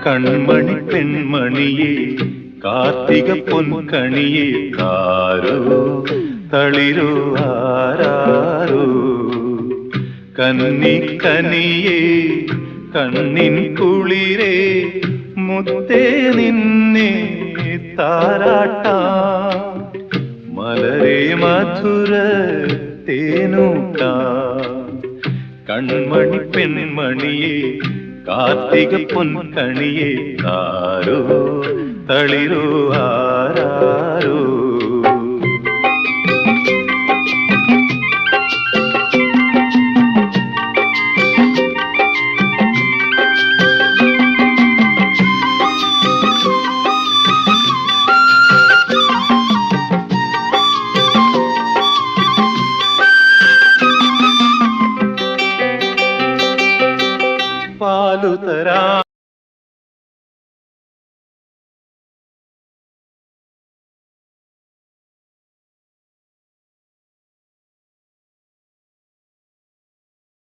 കൺമണി പെൺമണിയെ കാർത്തിക പൊൻകണിയെ കാരോ തളിരോ ആരാരോ കന്നിക്കനിയെ കണ്ണിൻ കുളിരേ മുത്തേ നിന്നെ താരാട്ടാ മലരേ മധുര തേനൂട്ടാ കൺമണി പെൺമണിയെ കാർത്തിക പൊൻകണിയെ ആരോ തളിരോ ആരാരോ